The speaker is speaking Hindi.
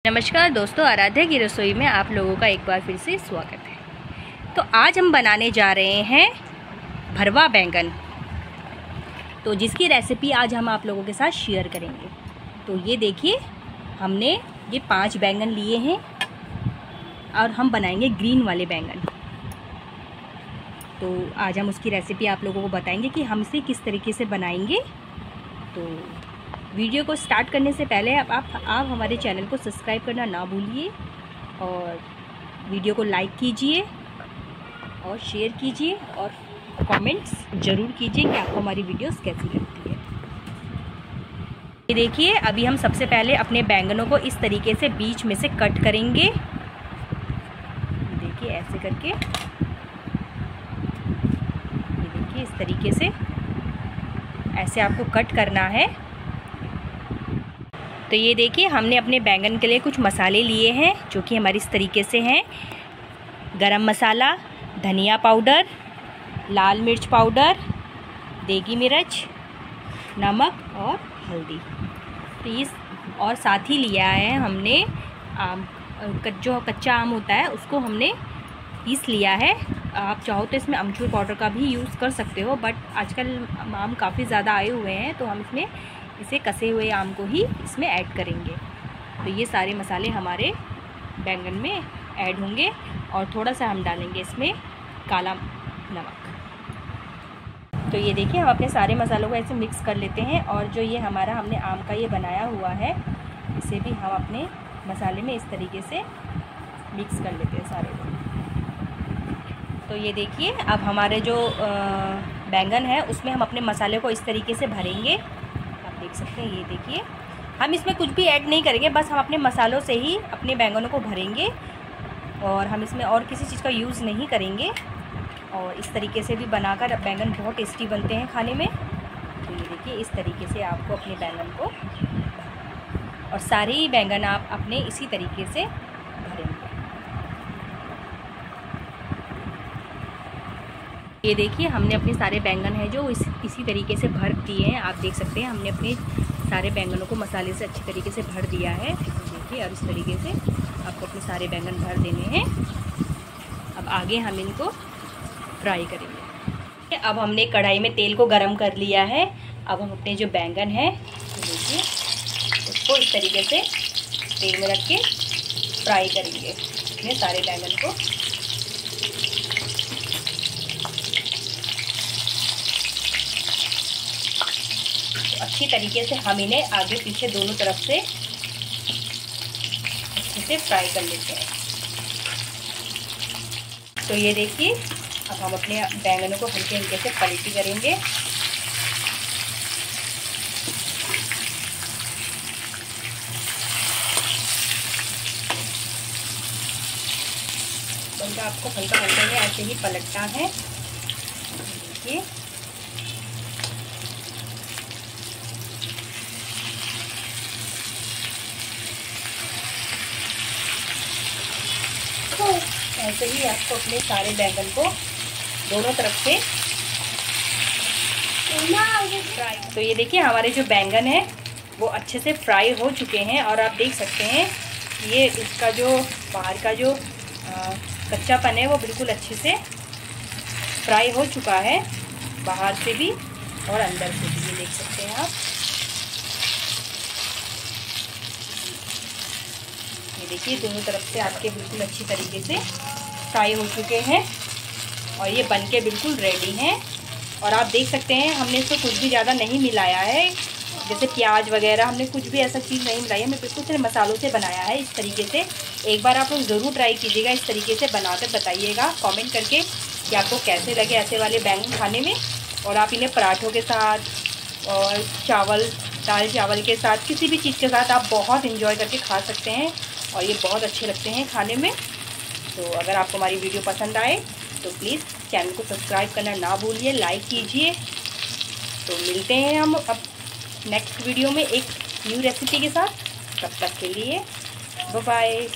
नमस्कार दोस्तों, आराध्या की रसोई में आप लोगों का एक बार फिर से स्वागत है। तो आज हम बनाने जा रहे हैं भरवा बैंगन, तो जिसकी रेसिपी आज हम आप लोगों के साथ शेयर करेंगे। तो ये देखिए, हमने ये 5 बैंगन लिए हैं और हम बनाएंगे ग्रीन वाले बैंगन। तो आज हम उसकी रेसिपी आप लोगों को बताएंगे कि हम इसे किस तरीके से बनाएंगे। तो वीडियो को स्टार्ट करने से पहले आप हमारे चैनल को सब्सक्राइब करना ना भूलिए और वीडियो को लाइक कीजिए और शेयर कीजिए और कमेंट्स ज़रूर कीजिए कि आपको हमारी वीडियोस कैसी लगती है। ये देखिए, अभी हम सबसे पहले अपने बैंगनों को इस तरीके से बीच में से कट करेंगे। देखिए ऐसे करके, ये देखिए इस तरीके से ऐसे आपको कट करना है। तो ये देखिए, हमने अपने बैंगन के लिए कुछ मसाले लिए हैं जो कि हमारे इस तरीके से हैं। गरम मसाला, धनिया पाउडर, लाल मिर्च पाउडर, देगी मिर्च, नमक और हल्दी। तो इस और साथ ही लिया है हमने आम, जो कच्चा आम होता है उसको हमने पीस लिया है। आप चाहो तो इसमें अमचूर पाउडर का भी यूज़ कर सकते हो, बट आजकल आम काफ़ी ज़्यादा आए हुए हैं तो हम इसमें इसे कसे हुए आम को ही इसमें ऐड करेंगे। तो ये सारे मसाले हमारे बैंगन में ऐड होंगे और थोड़ा सा हम डालेंगे इसमें काला नमक। तो ये देखिए, हम अपने सारे मसालों को ऐसे मिक्स कर लेते हैं और जो ये हमारा हमने आम का ये बनाया हुआ है इसे भी हम अपने मसाले में इस तरीके से मिक्स कर लेते हैं सारे को। तो ये देखिए, अब हमारे जो बैंगन है उसमें हम अपने मसाले को इस तरीके से भरेंगे। देख सकते हैं, ये देखिए, हम इसमें कुछ भी ऐड नहीं करेंगे, बस हम अपने मसालों से ही अपने बैंगनों को भरेंगे और हम इसमें और किसी चीज़ का यूज़ नहीं करेंगे। और इस तरीके से भी बनाकर बैंगन बहुत टेस्टी बनते हैं खाने में। तो ये देखिए, इस तरीके से आपको अपने बैंगन को और सारे ही बैंगन आप अपने इसी तरीके से भरेंगे। ये देखिए, हमने अपने सारे बैंगन हैं जो इसी तरीके से भर दिए हैं। आप देख सकते हैं, हमने अपने सारे बैंगनों को मसाले से अच्छी तरीके से भर दिया है। देखिए, और इस तरीके से आपको अपने सारे बैंगन भर देने हैं। अब आगे हम इनको फ्राई करेंगे। अब हमने कढ़ाई में तेल को गरम कर लिया है। अब हम अपने जो बैंगन हैं देखिए उसको इस तरीके से तेल में रख के फ्राई करेंगे अपने सारे बैंगन को। अच्छी तरीके से हम इन्हें आगे पीछे दोनों तरफ से अच्छे से फ्राई कर लेते हैं। तो ये देखिए, अब हम अपने बैंगनों को हल्के हल्के से पलटी करेंगे। तो आपको हल्का हल्का ऐसे ही पलटना है। देखिए, ऐसे ही आपको अपने सारे बैंगन को दोनों तरफ से फ्राई। तो ये देखिए, हमारे जो बैंगन है वो अच्छे से फ्राई हो चुके हैं और आप देख सकते हैं ये इसका जो बाहर का जो कच्चापन है वो बिल्कुल अच्छे से फ्राई हो चुका है, बाहर से भी और अंदर से भी। ये देख सकते हैं आप, देखिए दोनों तरफ से आपके बिल्कुल अच्छी तरीके से फ्राई हो चुके हैं और ये बनके बिल्कुल रेडी हैं। और आप देख सकते हैं, हमने इसमें कुछ भी ज़्यादा नहीं मिलाया है, जैसे प्याज वगैरह हमने कुछ भी ऐसा चीज़ नहीं मिलाई है। हमने बिल्कुल सिर्फ मसालों से बनाया है इस तरीके से। एक बार आप लोग ज़रूर ट्राई कीजिएगा, इस तरीके से बनाकर बताइएगा कमेंट करके कि आपको कैसे लगे ऐसे वाले बैंगन खाने में। और आप इन्हें पराठों के साथ और चावल, दाल चावल के साथ, किसी भी चीज़ के साथ आप बहुत इंजॉय करके खा सकते हैं और ये बहुत अच्छे लगते हैं खाने में। तो अगर आपको हमारी वीडियो पसंद आए तो प्लीज़ चैनल को सब्सक्राइब करना ना भूलिए, लाइक कीजिए। तो मिलते हैं हम अब नेक्स्ट वीडियो में एक न्यू रेसिपी के साथ। तब तक के लिए बाय बाय।